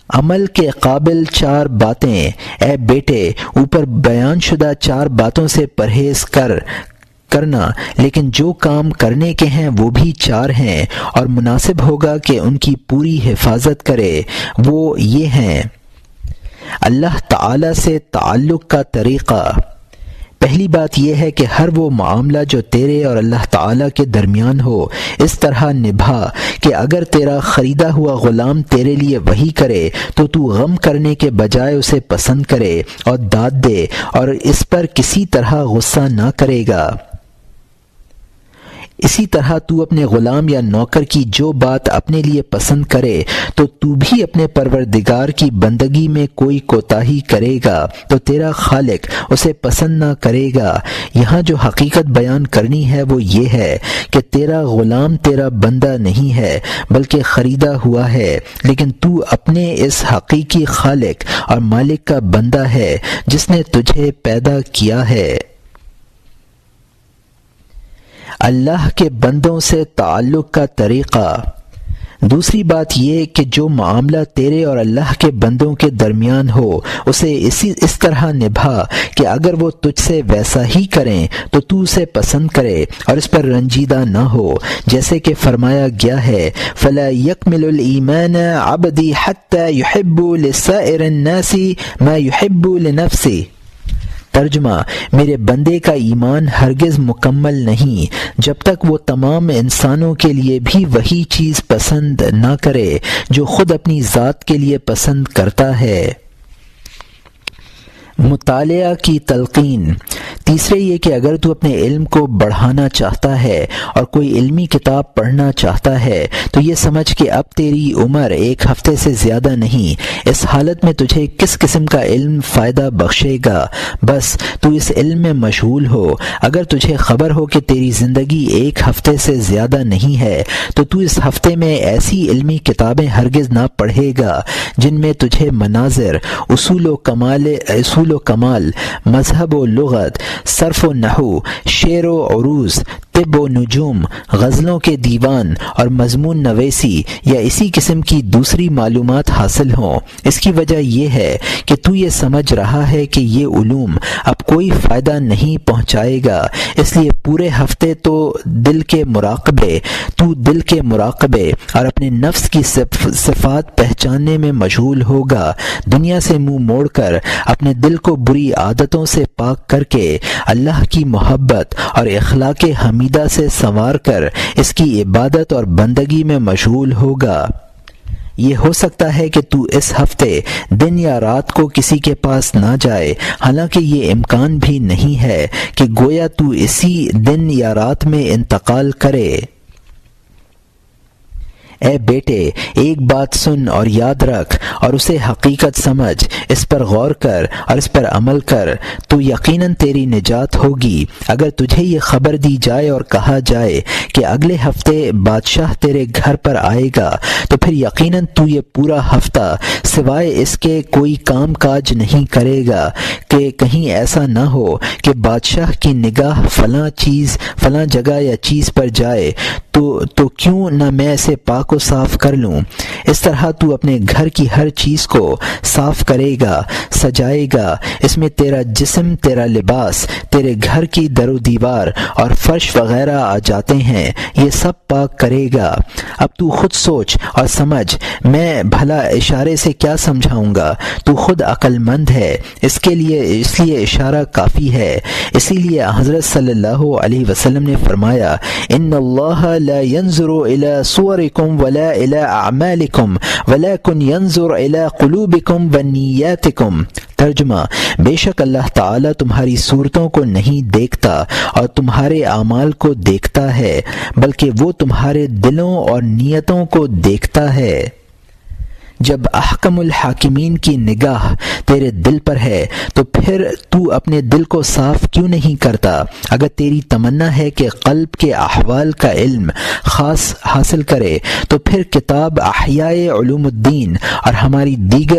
عمل کے قابل 4 باتیں، اے بیٹے اوپر بیان شدہ 4 باتوں سے پرہیز کرنا، لیکن جو کام کرنے کے ہیں وہ بھی 4 ہیں اور مناسب ہوگا کہ ان کی پوری حفاظت کرے۔ وہ یہ ہیں: اللہ تعالی سے تعلق کا طریقہ۔ پہلی بات یہ ہے کہ ہر وہ معاملہ جو تیرے اور اللہ تعالیٰ کے درمیان ہو اس طرح نبھا کہ اگر تیرا خریدا ہوا غلام تیرے لیے وہی کرے تو غم کرنے کے بجائے اسے پسند کرے اور داد دے اور اس پر کسی طرح غصہ نہ کرے گا۔ اسی طرح تو اپنے غلام یا نوکر کی جو بات اپنے لیے پسند کرے تو بھی اپنے پروردگار کی بندگی میں کوئی کوتاہی کرے گا تو تیرا خالق اسے پسند نہ کرے گا۔ یہاں جو حقیقت بیان کرنی ہے وہ یہ ہے کہ تیرا غلام تیرا بندہ نہیں ہے بلکہ خریدا ہوا ہے، لیکن تو اپنے اس حقیقی خالق اور مالک کا بندہ ہے جس نے تجھے پیدا کیا ہے۔ اللہ کے بندوں سے تعلق کا طریقہ۔ دوسری بات یہ کہ جو معاملہ تیرے اور اللہ کے بندوں کے درمیان ہو اسے اس طرح نبھا کہ اگر وہ تجھ سے ویسا ہی کریں تو اسے پسند کرے اور اس پر رنجیدہ نہ ہو، جیسے کہ فرمایا گیا ہے فَلَا يَكْمِلُ الْإِيمَانَ عَبْدِي حَتَّى يُحِبُّ لِسَائِرِ النَّاسِ مَا يُحِبُّ لِنَفْسِهِ۔ ترجمہ: میرے بندے کا ایمان ہرگز مکمل نہیں جب تک وہ تمام انسانوں کے لیے بھی وہی چیز پسند نہ کرے جو خود اپنی ذات کے لیے پسند کرتا ہے۔ مطالعہ کی تلقین۔ تیسرے یہ کہ اگر تو اپنے علم کو بڑھانا چاہتا ہے اور کوئی علمی کتاب پڑھنا چاہتا ہے تو یہ سمجھ کہ اب تیری عمر 1 ہفتے سے زیادہ نہیں، اس حالت میں تجھے کس قسم کا علم فائدہ بخشے گا، بس تو اس علم میں مشغول ہو۔ اگر تجھے خبر ہو کہ تیری زندگی 1 ہفتے سے زیادہ نہیں ہے تو اس ہفتے میں ایسی علمی کتابیں ہرگز نہ پڑھے گا جن میں تجھے مناظر، اصول و کمال، مذہب و لغت، صرف و نحو، شعر و عروض، طب و نجوم، غزلوں کے دیوان اور مضمون نویسی یا اسی قسم کی دوسری معلومات حاصل ہوں۔ اس کی وجہ یہ ہے کہ تو یہ سمجھ رہا ہے کہ یہ علوم اب کوئی فائدہ نہیں پہنچائے گا، اس لیے پورے ہفتے تو دل کے مراقبے اور اپنے نفس کی صفات پہچاننے میں مشغول ہوگا۔ دنیا سے منہ موڑ کر اپنے دل کو بری عادتوں سے پاک کر کے اللہ کی محبت اور اخلاق حمیدہ سے سنوار کر اس کی عبادت اور بندگی میں مشغول ہوگا۔ یہ ہو سکتا ہے کہ تو اس ہفتے دن یا رات کو کسی کے پاس نہ جائے، حالانکہ یہ امکان بھی نہیں ہے کہ گویا تو اسی دن یا رات میں انتقال کرے۔ اے بیٹے ایک بات سن اور یاد رکھ اور اسے حقیقت سمجھ، اس پر غور کر اور اس پر عمل کر تو یقیناً تیری نجات ہوگی۔ اگر تجھے یہ خبر دی جائے اور کہا جائے کہ اگلے ہفتے بادشاہ تیرے گھر پر آئے گا تو پھر یقیناً تو یہ پورا ہفتہ سوائے اس کے کوئی کام کاج نہیں کرے گا کہ کہیں ایسا نہ ہو کہ بادشاہ کی نگاہ فلاں جگہ یا چیز پر جائے تو کیوں نہ میں اسے پاک و صاف کر لوں۔ اس طرح تو اپنے گھر کی ہر چیز کو صاف کرے گا، سجائے گا، اس میں تیرا جسم، تیرا لباس، تیرے گھر کی در و دیوار اور فرش وغیرہ آ جاتے ہیں، یہ سب پاک کرے گا۔ اب تو خود سوچ اور سمجھ، میں بھلا اشارے سے کیا سمجھاؤں گا؟ تو خود عقل مند ہے، اس لیے اشارہ کافی ہے۔ اسی لیے حضرت صلی اللہ علیہ وسلم نے فرمایا ان اللہ لا ينظر الى صوركم ولا الى اعمالكم ولكن ينظر الى قلوبكم ونياتكم۔ ترجمہ: بے شک اللہ تعالیٰ تمہاری صورتوں کو نہیں دیکھتا اور تمہارے اعمال کو دیکھتا ہے، بلکہ وہ تمہارے دلوں اور نیتوں کو دیکھتا ہے۔ جب احکم الحاکمین کی نگاہ تیرے دل پر ہے تو پھر تو اپنے دل کو صاف کیوں نہیں کرتا؟ اگر تیری تمنا ہے کہ قلب کے احوال کا علم خاص حاصل کرے تو پھر کتاب احیاء علوم الدین اور ہماری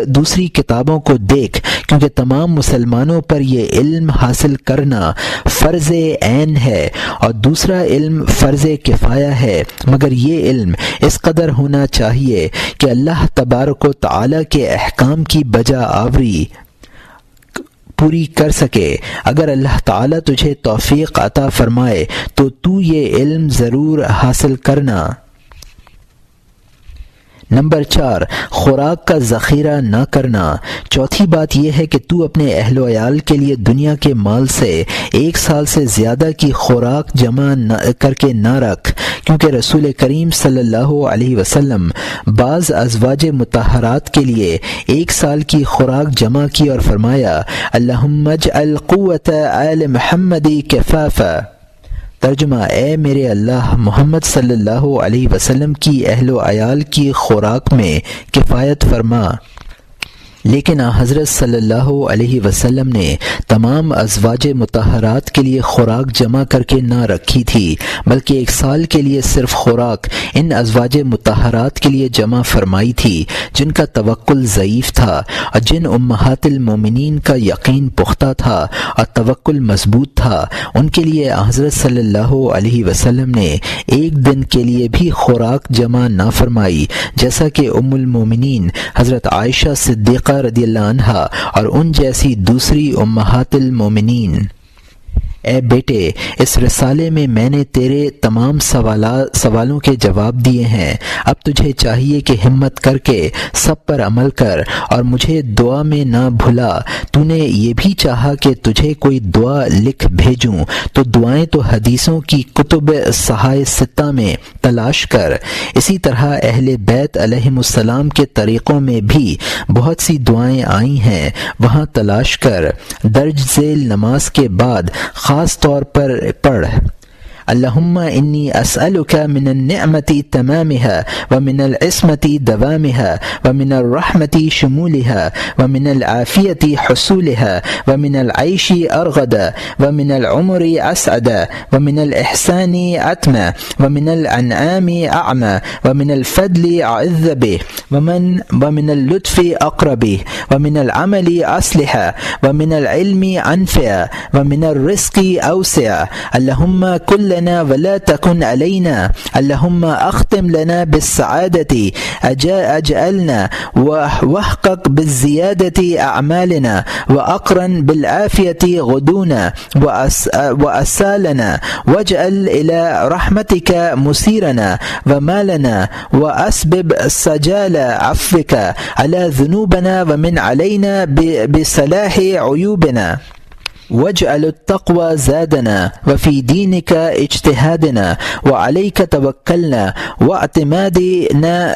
دوسری کتابوں کو دیکھ، کیونکہ تمام مسلمانوں پر یہ علم حاصل کرنا فرض عین ہے اور دوسرا علم فرض کفایہ ہے، مگر یہ علم اس قدر ہونا چاہیے کہ اللہ تبارک تبارک و تعالی کے احکام کی بجا آوری پوری کر سکے۔ اگر اللہ تعالیٰ تجھے توفیق عطا فرمائے تو یہ علم ضرور حاصل کرنا۔ نمبر 4، خوراک کا ذخیرہ نہ کرنا۔ چوتھی بات یہ ہے کہ تو اپنے اہل و عیال کے لیے دنیا کے مال سے 1 سال سے زیادہ کی خوراک جمع کر کے نہ رکھ، کیونکہ رسول کریم صلی اللہ علیہ وسلم بعض ازواج مطہرات کے لیے 1 سال کی خوراک جمع کی اور فرمایا اللہم اجعل قوت آل محمد کفافا۔ ترجمہ، اے میرے اللہ، محمد صلی اللہ علیہ وسلم کی اہل و عیال کی خوراک میں کفایت فرما۔ لیکن حضرت صلی اللہ علیہ وسلم نے تمام ازواج مطہرات کے لیے خوراک جمع کر کے نہ رکھی تھی، بلکہ 1 سال کے لیے صرف خوراک ان ازواج مطہرات کے لیے جمع فرمائی تھی جن کا توکل ضعیف تھا اور جن امہات المومنین کا یقین پختہ تھا اور توکل مضبوط تھا۔ ان کے لیے حضرت صلی اللہ علیہ وسلم نے 1 دن کے لیے بھی خوراک جمع نہ فرمائی، جیسا کہ ام المومنین حضرت عائشہ صدیقہ رضی اللہ عنہا اور ان جیسی دوسری امہات المومنین۔ اے بیٹے، اس رسالے میں نے تیرے تمام سوالوں کے جواب دیے ہیں۔ اب تجھے چاہیے کہ ہمت کر کے سب پر عمل کر اور مجھے دعا میں نہ بھلا۔ تو نے یہ بھی چاہا کہ تجھے کوئی دعا لکھ بھیجوں، تو دعائیں تو حدیثوں کی کتب صحائح ستہ میں تلاش کر۔ اسی طرح اہل بیت علیہم السلام کے طریقوں میں بھی بہت سی دعائیں آئی ہیں، وہاں تلاش کر۔ درج ذیل نماز کے بعد خاص طور پر پڑھ اللہم انی اسألک من النعمت تمامها ومن العصمت دوامها ومن الرحمت شمولها ومن العافیت حصولها ومن العیش ارغد ومن العمر اسعد ومن الاحسان اتم ومن الانعام اعم ومن الفضل اعز به ومن اللطف اقرب ومن العمل اصلح ومن العلم انفع ومن الرزق اوسع اللہم کل ولا تكن علينا اللهم اختم لنا بالسعادة اجعلنا واحقق بالزيادة اعمالنا واقرن بالعافية غدونا واسالنا واجعل الى رحمتك مسيرنا ومالنا واسبب سجال عفوك على ذنوبنا ومن علينا بصلاح عيوبنا واجعل التقوى زادنا وفي دينك اجتهادنا وعليك توكلنا واعتمادنا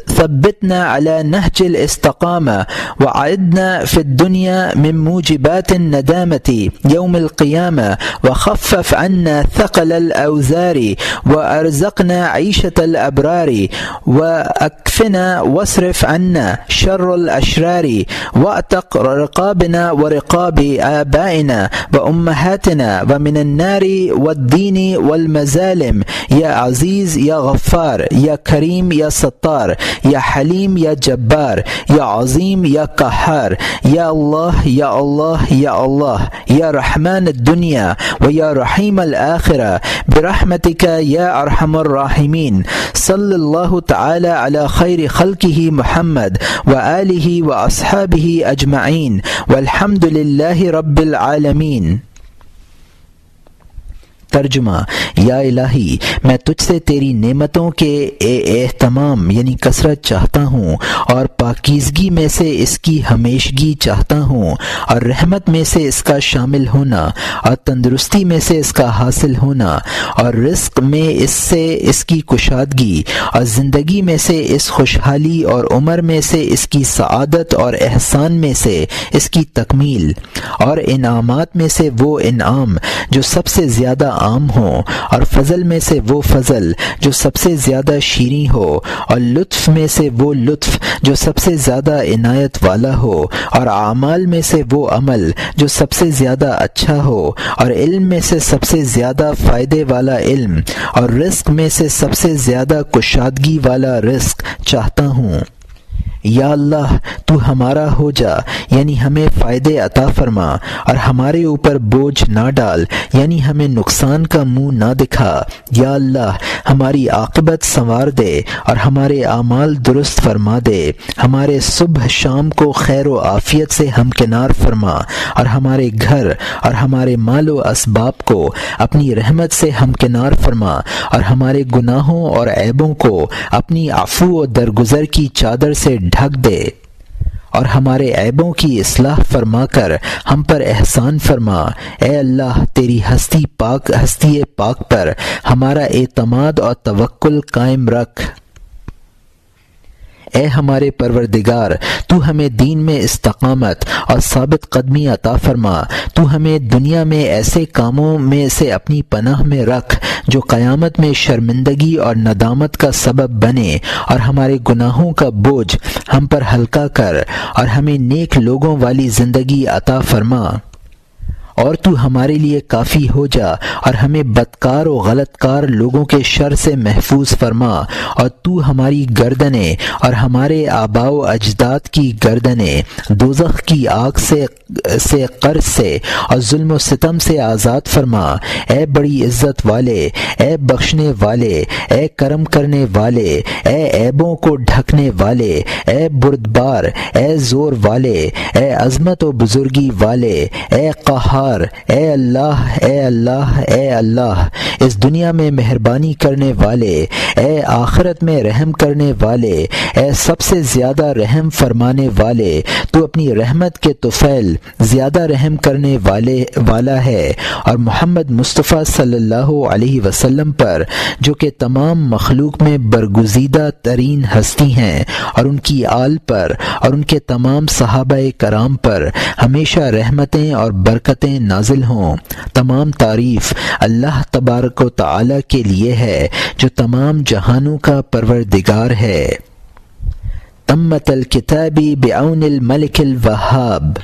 ثبتنا على نهج الاستقامة وعدنا في الدنيا من موجبات الندامة يوم القيامة وخفف عنا ثقل الأوزار وأرزقنا عيشة الأبرار وأكفنا واصرف عنا شر الأشرار واعتق رقابنا ورقاب آبائنا وأمهاتنا ومن النار والدين والمظالم يا عزيز يا غفار يا كريم يا ستار يا حليم يا جبار يا عظيم يا قهار يا الله يا الله يا الله يا رحمن الدنيا ويا رحيم الآخرة برحمتك يا أرحم الراحمين صلى الله تعالى على خير خلقه محمد وآله وأصحابه أجمعين والحمد لله رب العالمين۔ ترجمہ، یا الہی، میں تجھ سے تیری نعمتوں کے اہتمام یعنی کثرت چاہتا ہوں، اور پاکیزگی میں سے اس کی ہمیشگی چاہتا ہوں، اور رحمت میں سے اس کا شامل ہونا، اور تندرستی میں سے اس کا حاصل ہونا، اور رزق میں اس سے اس کی کشادگی، اور زندگی میں سے اس خوشحالی، اور عمر میں سے اس کی سعادت، اور احسان میں سے اس کی تکمیل، اور انعامات میں سے وہ انعام جو سب سے زیادہ عام ہو، اور فضل میں سے وہ فضل جو سب سے زیادہ شیریں ہو، اور لطف میں سے وہ لطف جو سب سے زیادہ عنایت والا ہو، اور اعمال میں سے وہ عمل جو سب سے زیادہ اچھا ہو، اور علم میں سے سب سے زیادہ فائدے والا علم، اور رزق میں سے سب سے زیادہ کشادگی والا رزق چاہتا ہوں۔ یا اللہ تو ہمارا ہو جا، یعنی ہمیں فائدے عطا فرما، اور ہمارے اوپر بوجھ نہ ڈال، یعنی ہمیں نقصان کا منہ نہ دکھا۔ یا اللہ ہماری عاقبت سنوار دے اور ہمارے اعمال درست فرما دے، ہمارے صبح شام کو خیر و عافیت سے ہمکنار فرما، اور ہمارے گھر اور ہمارے مال و اسباب کو اپنی رحمت سے ہمکنار فرما، اور ہمارے گناہوں اور عیبوں کو اپنی عفو و درگزر کی چادر سے ڈھک دے، اور ہمارے عیبوں کی اصلاح فرما کر ہم پر احسان فرما۔ اے اللہ تیری ہستی پاک پر ہمارا اعتماد اور توکل قائم رکھ۔ اے ہمارے پروردگار تو ہمیں دین میں استقامت اور ثابت قدمی عطا فرما، تو ہمیں دنیا میں ایسے کاموں میں سے اپنی پناہ میں رکھ جو قیامت میں شرمندگی اور ندامت کا سبب بنے، اور ہمارے گناہوں کا بوجھ ہم پر ہلکا کر، اور ہمیں نیک لوگوں والی زندگی عطا فرما، اور تو ہمارے لیے کافی ہو جا، اور ہمیں بدکار و غلط کار لوگوں کے شر سے محفوظ فرما، اور تو ہماری گردنیں اور ہمارے آباء و اجداد کی گردنیں دوزخ کی آگ سے قرض سے اور ظلم و ستم سے آزاد فرما۔ اے بڑی عزت والے، اے بخشنے والے، اے کرم کرنے والے، اے عیبوں کو ڈھکنے والے، اے بردبار، اے زور والے، اے عظمت و بزرگی والے، اے قہار، اے اللہ اے اللہ اے اللہ، اس دنیا میں مہربانی کرنے والے، اے آخرت میں رحم کرنے والے، اے سب سے زیادہ رحم فرمانے والے، تو اپنی رحمت کے طفیل زیادہ رحم کرنے والا ہے، اور محمد مصطفیٰ صلی اللہ علیہ وسلم پر جو کہ تمام مخلوق میں برگزیدہ ترین ہستی ہیں، اور ان کی آل پر اور ان کے تمام صحابہ کرام پر ہمیشہ رحمتیں اور برکتیں نازل ہوں۔ تمام تعریف اللہ تبارک و تعالی کے لیے ہے جو تمام جہانوں کا پروردگار ہے۔ تمت الکتابی بعون الملک الوہاب۔